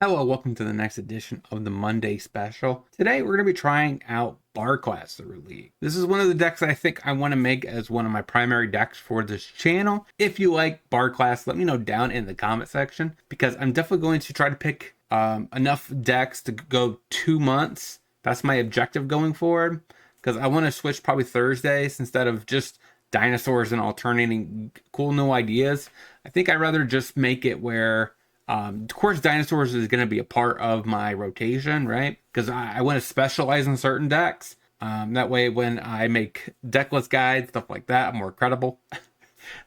Hello, welcome to the next edition of the Monday Special. Today we're going to be trying out Bar Class through League. This is one of the decks I think I want to make as one of my primary decks for this channel. If you like Bar Class, let me know down in the comment section, because I'm definitely going to try to pick enough decks to go 2 months. That's my objective going forward, because I want to switch probably Thursdays instead of just dinosaurs and alternating cool new ideas. I think I'd rather just make it where of course, dinosaurs is going to be a part of my rotation, right? Because I want to specialize in certain decks. That way, when I make deck list guides, stuff like that, I'm more credible.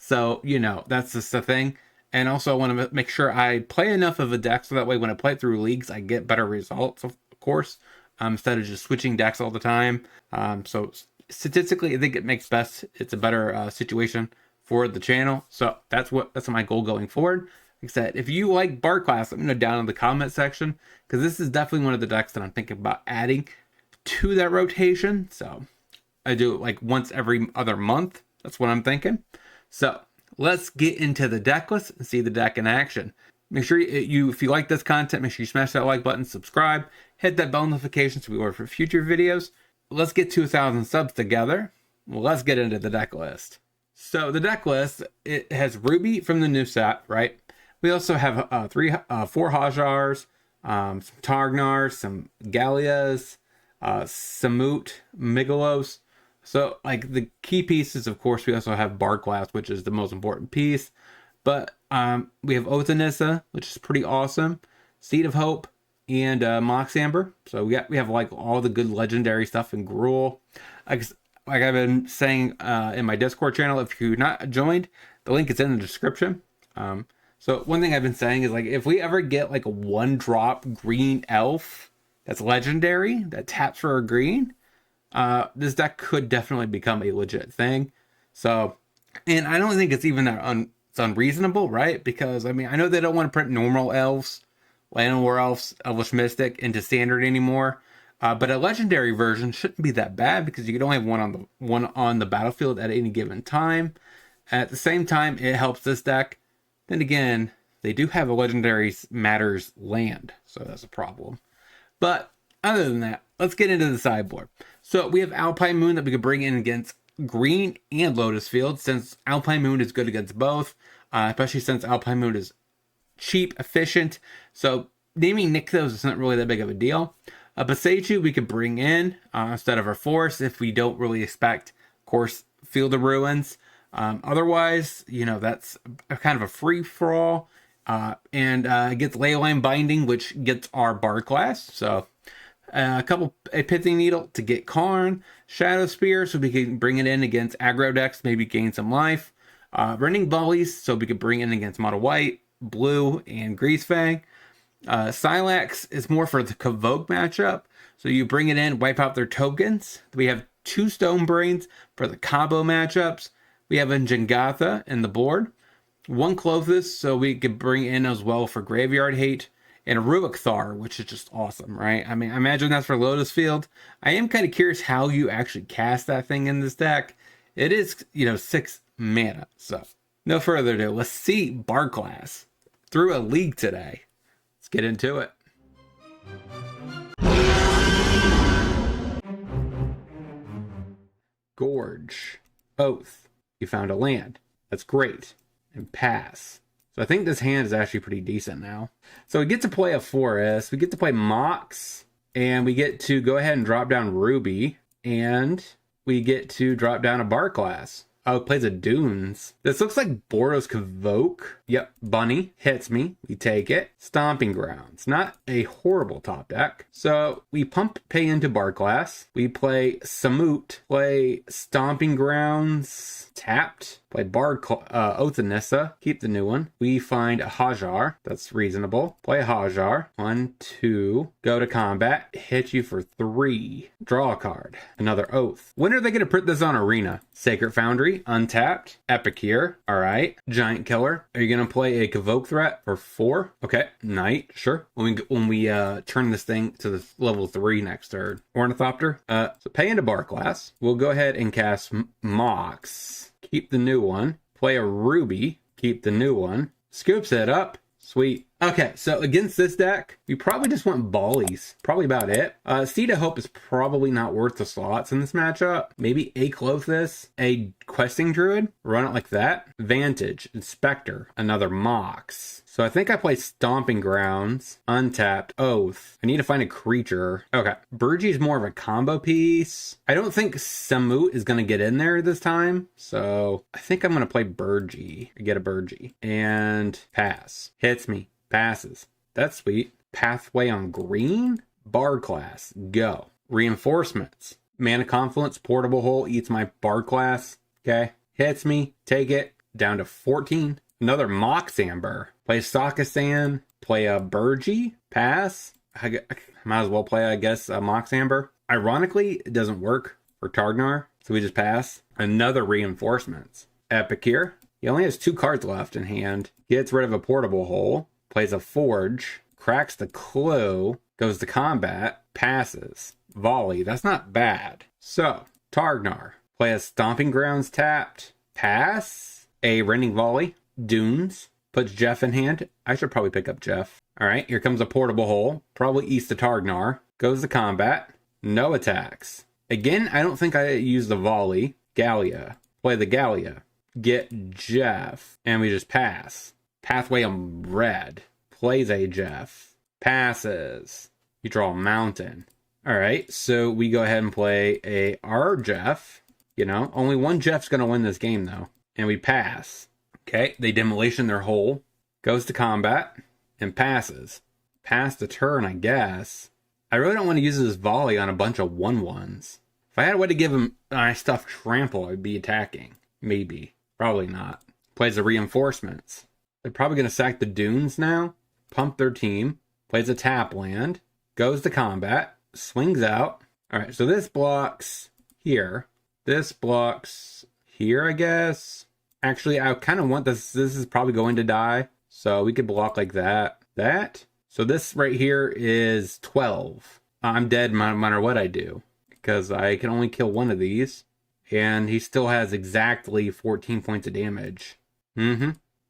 So, that's just the thing. And also, I want to make sure I play enough of a deck so that way when I play through leagues, I get better results, of course, instead of just switching decks all the time. So, statistically, I think it makes best. It's a better situation for the channel. So, that's my goal going forward. Like I said, if you like Bar Class, let me know down in the comment section, because this is definitely one of the decks that I'm thinking about adding to that rotation. So I do it like once every other month. That's what I'm thinking. So let's get into the deck list and see the deck in action. Make sure if you like this content, make sure you smash that like button, subscribe, hit that bell notification so we order for future videos. Let's get to 1,000 subs together. Well, let's get into the deck list. So the deck list, it has Ruby from the new set, right? We also have 4 Hajars, some Targnars, some Gallias, Samut, Migalos. So, like, the key pieces, of course, we also have Bar Class, which is the most important piece. But we have Othanissa, which is pretty awesome, Seed of Hope, and Mox Amber. So we have like all the good legendary stuff in Gruul. Like I've been saying in my Discord channel, if you're not joined, the link is in the description. So one thing I've been saying is, like, if we ever get like a 1-drop green elf that's legendary that taps for a green, this deck could definitely become a legit thing. So, and I don't think it's even that it's unreasonable, right? Because I mean, I know they don't want to print normal elves, Llanowar elves, Elvish Mystic into standard anymore. But a legendary version shouldn't be that bad, because you can only have one on the battlefield at any given time. At the same time, it helps this deck. Then again, they do have a legendary matters land, so that's a problem. But other than that, let's get into the sideboard. So we have Alpine Moon that we could bring in against Green and Lotus Field, since Alpine Moon is good against both, especially since Alpine Moon is cheap, efficient. So naming Nykthos isn't really that big of a deal. Boseiju we could bring in instead of our Force if we don't really expect, of course, Field of Ruins. Otherwise, that's kind of a free-for-all. And it gets Leyline Binding, which gets our Bar Class. So a Pithing Needle to get Karn. Shadow Spear, so we can bring it in against aggro decks, maybe gain some life. Rending Volleys, so we could bring in against Mono White, Blue, and Greasefang. Silax is more for the Convoke matchup. So you bring it in, wipe out their tokens. We have 2 Stone Brains for the combo matchups. We have a Jengatha in the board, 1 Clothis, so we could bring in as well for Graveyard Hate, and a Ruick Thar, which is just awesome, right? I mean, I imagine that's for Lotus Field. I am kind of curious how you actually cast that thing in this deck. It is, 6 mana. So, no further ado, let's see Bar Class through a league today. Let's get into it. Gorge. Oath. You found a land. That's great. And pass. So I think this hand is actually pretty decent now. So we get to play a Forest. We get to play Mox. And we get to go ahead and drop down Ruby. And we get to drop down a Bar Class. Oh, it plays a Dunes. This looks like Boros Convoke. Yep, Bunny hits me. We take it. Stomping Grounds. Not a horrible top deck. So we pay into Bar Class. We play Samut. Play Stomping Grounds. Tapped. Play Othanissa. Keep the new one. We find a Hajar. That's reasonable. Play a Hajar. 1, 2. Go to combat. Hit you for 3. Draw a card. Another Oath. When are they going to print this on Arena? Sacred Foundry. Untapped. Epicure. Alright. Giant Killer. Are you going to play a Convoke threat for 4? Okay. Knight. Sure. When we turn this thing to the level 3 next turn. Ornithopter. So pay into Bar Class. We'll go ahead and cast Mox. Keep the new one. Play a Ruby. Keep the new one. Scoops it up. Sweet. Okay, so against this deck, we probably just want Bollies. Probably about it. Seed of Hope is probably not worth the slots in this matchup. Maybe a Clothis, a Questing Druid, run it like that. Vantage, Inspector, another Mox. So I think I play Stomping Grounds, Untapped, Oath. I need to find a creature. Okay, Burgee is more of a combo piece. I don't think Samut is going to get in there this time. So I think I'm going to play Burgee. Get a Burgee. And pass. Hits me. Passes. That's sweet. Pathway on green? Bard class. Go. Reinforcements. Mana Confluence, Portable Hole eats my Bard class. Okay. Hits me. Take it. Down to 14. Another Mox Amber. Play Sakasan. Play a Burgee. Pass. I might as well play, I guess, a Mox Amber. Ironically, it doesn't work for Targnar, so we just pass. Another Reinforcements. Epicure. He only has 2 cards left in hand. Gets rid of a Portable Hole. Plays a Forge, cracks the Clue, goes to combat, passes. Volley, that's not bad. So, Targnar, play a Stomping Grounds tapped, pass, a Rending Volley, Dunes, puts Jeff in hand. I should probably pick up Jeff. Alright, here comes a Portable Hole, probably east to Targnar, goes to combat, no attacks. Again, I don't think I use the Volley. Gallia, play the Gallia, get Jeff, and we just pass. Pathway on red. Plays a Jeff. Passes. You draw a mountain. Alright, so we go ahead and play our Jeff. You know, only one Jeff's going to win this game, though. And we pass. Okay, they demolition their hole. Goes to combat. And passes. Pass the turn, I guess. I really don't want to use this Volley on a bunch of 1/1s. If I had a way to give him my stuff trample, I'd be attacking. Maybe. Probably not. Plays the Reinforcements. They're probably going to sack the Dunes now, pump their team, plays a tap land, goes to combat, swings out. All right, so this blocks here. This blocks here, I guess. Actually, I kind of want this. This is probably going to die, so we could block like that. That. So this right here is 12. I'm dead no matter what I do, because I can only kill one of these, and he still has exactly 14 points of damage.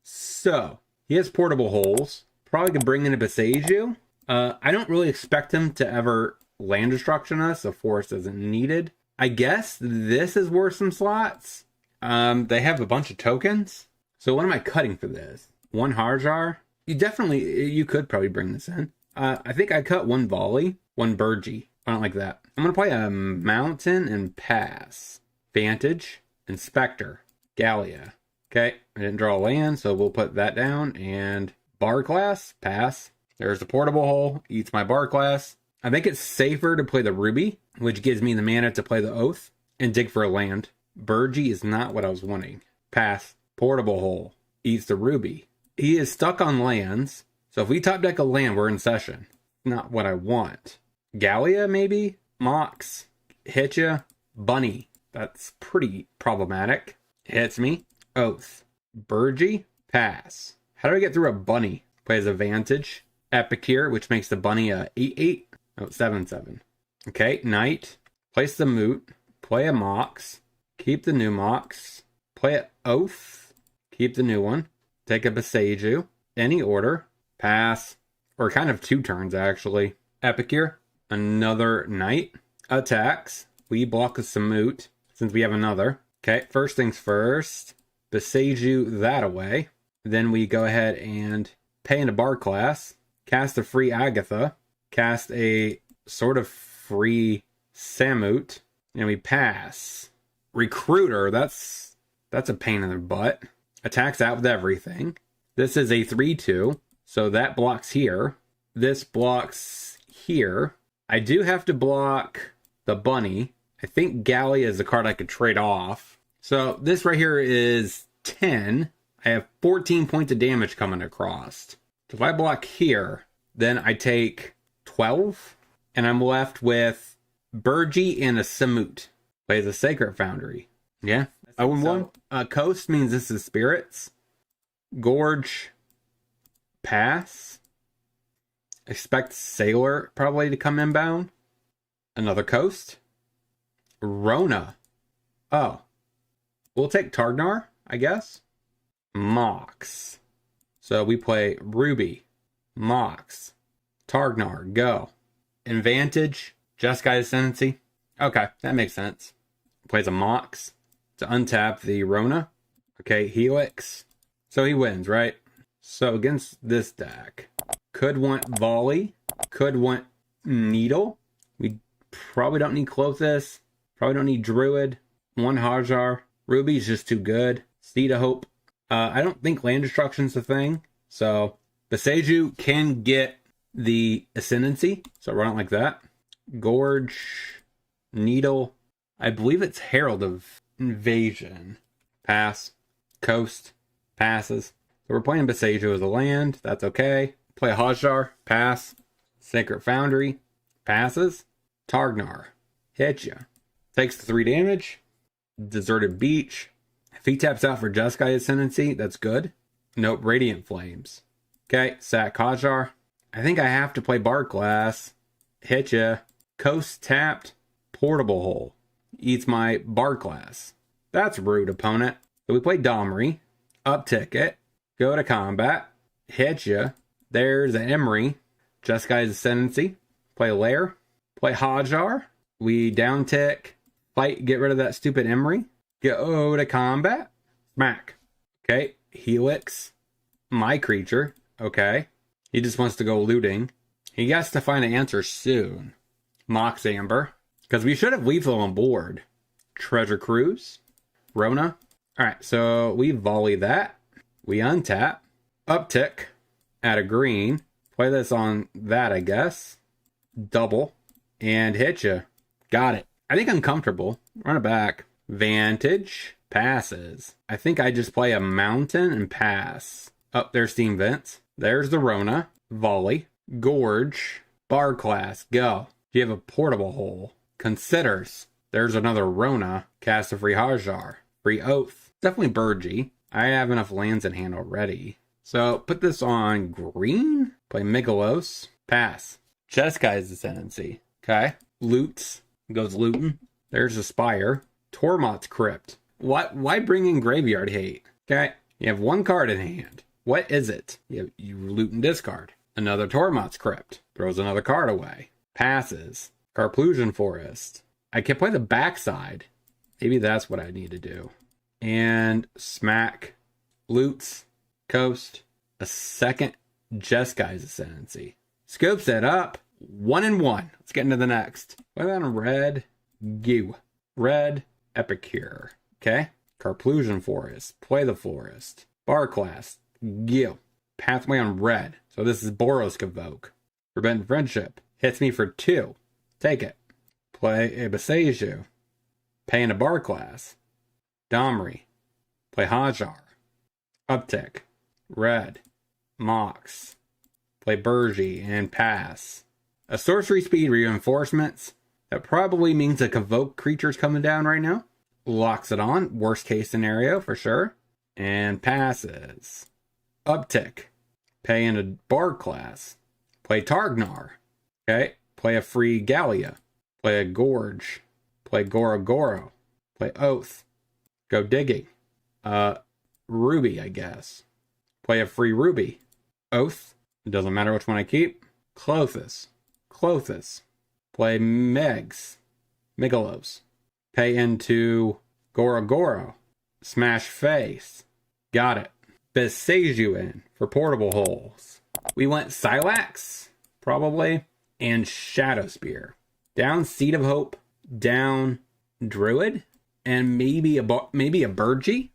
So, he has Portable Holes. Probably could bring in a Beseiju. I don't really expect him to ever land destruction us, so Forest isn't needed. I guess this is worth some slots. They have a bunch of tokens. So what am I cutting for this? 1 Harjar? You could probably bring this in. I think I cut 1 Volley, 1 Burgee. I don't like that. I'm going to play a Mountain and pass. Vantage, Inspector, Gallia. Okay, I didn't draw a land, so we'll put that down. And Bar class, pass. There's the Portable Hole, eats my Bar class. I think it's safer to play the Ruby, which gives me the mana to play the Oath and dig for a land. Burgee is not what I was wanting. Pass. Portable Hole, eats the Ruby. He is stuck on lands, so if we top deck a land, we're in session. Not what I want. Gallia, maybe? Mox. Hit ya. Bunny. That's pretty problematic. Hits me. Oath. Burgee. Pass. How do I get through a bunny? Plays a Vantage. Epicure, which makes the bunny a 8/8. Oh, 7/7. Okay, Knight. Place the Moot. Play a Mox. Keep the new Mox. Play an Oath. Keep the new one. Take a Beseiju. Any order. Pass. Or kind of 2 turns, actually. Epicure. Another Knight. Attacks. We block a Samut, since we have another. Okay, first things first. Beseiju that away. Then we go ahead and pay into Bar class. Cast a free Agatha. Cast a sort of free Samut. And we pass. Recruiter, that's a pain in the butt. Attacks out with everything. This is a 3/2, so that blocks here. This blocks here. I do have to block the bunny. I think Gallia is a card I could trade off. So this right here is 10. I have 14 points of damage coming across. So if I block here, then I take 12, and I'm left with Burgee and a Samut. Plays a Sacred Foundry. Yeah. 0-1. Coast means this is Spirits. Gorge. Pass. Expect Sailor probably to come inbound. Another Coast. Rona. Oh. We'll take Targnar, I guess. Mox. So we play Ruby. Mox. Targnar, go. Advantage, Jeskai Ascendancy. Okay, that makes sense. Plays a Mox to untap the Rona. Okay, Helix. So he wins, right? So against this deck, could want Volley, could want Needle. We probably don't need Clothis. Probably don't need Druid. One Hajar. Ruby's just too good. Seed of Hope. I don't think land destruction's a thing. So Beseju can get the Ascendancy. So run it like that. Gorge. Needle. I believe it's Herald of Invasion. Pass. Coast. Passes. So we're playing Beseju as a land. That's okay. Play Hajar. Pass. Sacred Foundry. Passes. Targnar. Hit ya. Takes the 3 damage. Deserted Beach. If he taps out for Jeskai Ascendancy, that's good. Nope, Radiant Flames. Okay, sack Hajar. I think I have to play Bar Glass. Hit ya. Coast tapped. Portable Hole. Eats my Bar Glass. That's rude, opponent. So we play Domri. Uptick it. Go to combat. Hit ya. There's an Emery. Jeskai's Ascendancy. Play Lair. Play Hajar. We down tick. Fight, get rid of that stupid Emery. Go to combat. Smack. Okay, Helix. My creature. Okay. He just wants to go looting. He has to find an answer soon. Mox Amber. Because we should have lethal on board. Treasure Cruise. Rona. Alright, so we volley that. We untap. Uptick. Add a green. Play this on that, I guess. Double. And hit ya. Got it. I think I'm comfortable. Run it back. Vantage. Passes. I think I just play a mountain and pass. Up there's Steam Vents. There's the Rona. Volley. Gorge. Bar Class. Go. Do you have a portable hole? Considers. There's another Rona. Cast a free Hajar. Free Oath. Definitely Burgy. I have enough lands in hand already. So put this on green. Play Migalos. Pass. Jeskai's Ascendancy. Okay. Loots. Goes looting. There's a Spire. Tormod's Crypt. Why bring in Graveyard Hate? Okay. You have one card in hand. What is it? You loot and discard. Another Tormod's Crypt. Throws another card away. Passes. Carplusion Forest. I can play the backside. Maybe that's what I need to do. And smack. Loots. Coast. A second Jeskai's Ascendancy. Scopes it up. 1 and 1. Let's get into the next. Play that on red. Goo. Red. Epicure. Okay. Carplusion Forest. Play the Forest. Bar Class. Goo. Pathway on red. So this is Boros Evoke. Forbidden Friendship. Hits me for 2. Take it. Play a Beseju. Pay in a Bar Class. Domri. Play Hajar. Uptick. Red. Mox. Play Burgy and pass. A sorcery speed reinforcements. That probably means a Convoke creature's coming down right now. Locks it on. Worst case scenario for sure. And passes. Uptick. Pay in a Bar Class. Play Targnar. Okay. Play a free Gallia. Play a Gorge. Play Goro. Play Oath. Go digging. Ruby, I guess. Play a free Ruby. Oath. It doesn't matter which one I keep. Clothis. Play Megs. Migalos. Pay into Goro. Smash Face. Got it. Beseju in for portable holes. We went Silax, probably, and Shadow Spear. Down Seed of Hope. Down Druid. And maybe a Burgy.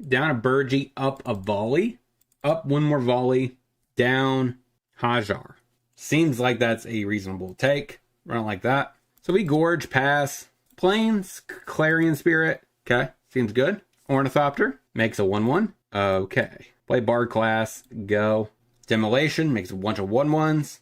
Down a Burgy. Up a Volley. Up one more Volley. Down Hajar. Seems like that's a reasonable take. Run it like that. So we Gorge, pass. Plains, Clarion Spirit. Okay, seems good. Ornithopter makes a 1/1. Okay. Play Bard Class. Go. Demolition makes a bunch of 1/1s.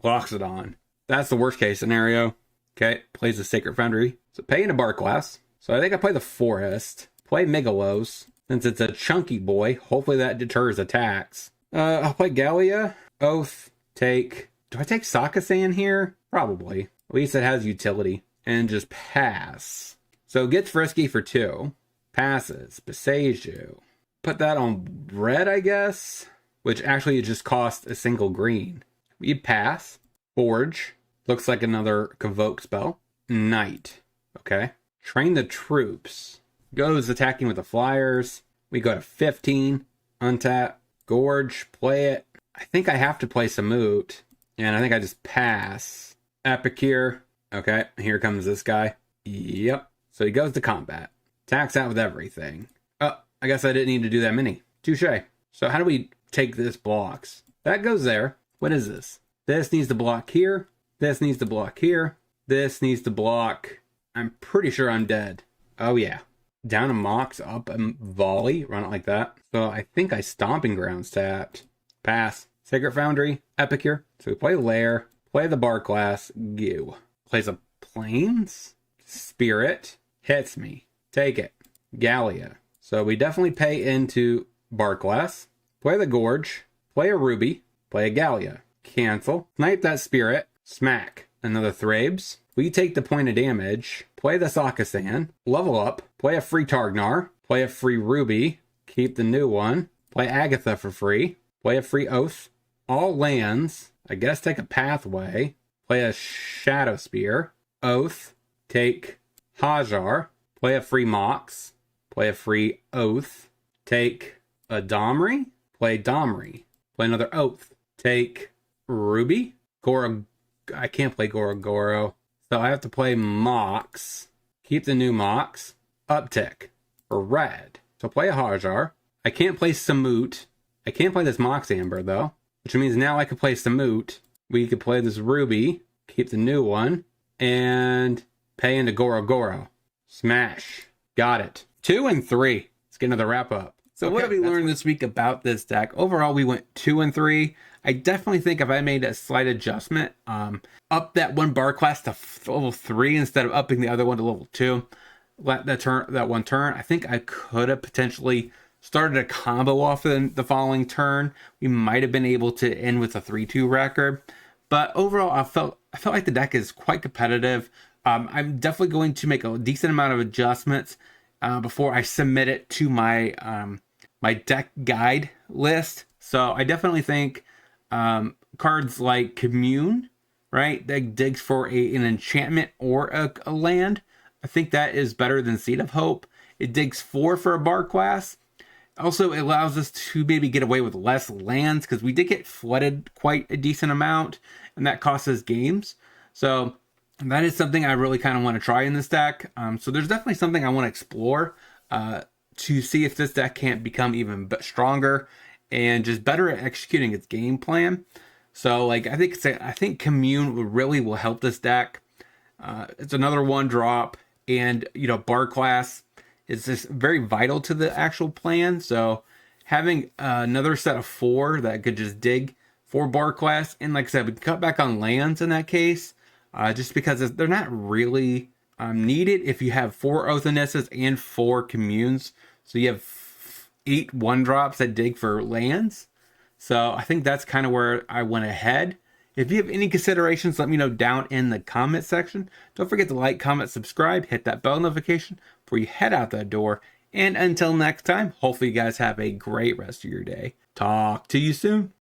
Locks it on. That's the worst case scenario. Okay, plays the Sacred Foundry. So pay in a Bar Class. So I think I play the Forest. Play Migalos. Since it's a chunky boy, hopefully that deters attacks. I'll play Gallia. Oath. Take. Do I take Sakasan here? Probably. At least it has utility. And just pass. So gets frisky for 2. Passes. Beseju. Put that on red, I guess. which actually just costs a single green. We pass. Forge. Looks like another Convoke spell. Knight. Okay. Train the troops. Goes attacking with the flyers. We go to 15. Untap. Gorge. Play it. I think I have to play Samut. And I think I just pass. Epicure. Okay. Here comes this guy. Yep. So he goes to combat. Attacks out with everything. Oh, I guess I didn't need to do that many. Touche. So how do we take this blocks? That goes there. What is this? This needs to block here. This needs to block here. This needs to block. I'm pretty sure I'm dead. Oh yeah. Down a Mox, up a Volley. Run it like that. So I think I Stomping Grounds tapped. Pass. Sacred Foundry. Epicure. So we play Lair. Play the Bar class. Goo. Plays a Plains. Spirit. Hits me. Take it. Gallia. So we definitely pay into Bar class. Play the Gorge. Play a Ruby. Play a Gallia. Cancel. Snipe that Spirit. Smack. Another Thrabes. We take the point of damage. Play the Sakasan. Level up. Play a free Targnar. Play a free Ruby. Keep the new one. Play Agatha for free. Play a free Oath. All lands. I guess take a Pathway. Play a Shadow Spear. Oath. Take Hajar. Play a free Mox. Play a free Oath. Take a Domri. Play Domri. Play another Oath. Take Ruby. I can't play Goro. So I have to play Mox. Keep the new Mox. Uptick. For red. So play a Hajar. I can't play Samut. I can't play this Mox Amber though. Which means now I can play Samut. We could play this Ruby. Keep the new one. And pay into Goro. Smash. Got it. 2 and 3. Let's get another wrap up. So what have we learned this week about this deck? Overall, we went 2 and 3. I definitely think if I made a slight adjustment, up that one bar class to level 3 instead of upping the other one to level 2, that one turn, I think I could have potentially started a combo off the following turn. We might have been able to end with a 3-2 record. But overall, I felt like the deck is quite competitive. I'm definitely going to make a decent amount of adjustments before I submit it to my my deck guide list. So I definitely think cards like Commune, right, that digs for an enchantment or a land, I think that is better than Seed of Hope. It digs 4 for a bar class. Also, it allows us to maybe get away with less lands because we did get flooded quite a decent amount, and that costs us games. So that is something I really kind of want to try in this deck. So there's definitely something I want to explore to see if this deck can't become even stronger and just better at executing its game plan. So like I think Commune will help this deck. It's another 1-drop, and bar class is just very vital to the actual plan. So having another set of 4 that could just dig for bar class, and like I said, we can cut back on lands in that case, just because they're not really needed if you have 4 Oathnesses and 4 Communes. So you have 8 1-drops that dig for lands. So I think that's kind of where I went ahead. If you have any considerations, let me know down in the comment section. Don't forget to like, comment, subscribe, hit that bell notification before you head out that door. And until next time, hopefully you guys have a great rest of your day. Talk to you soon.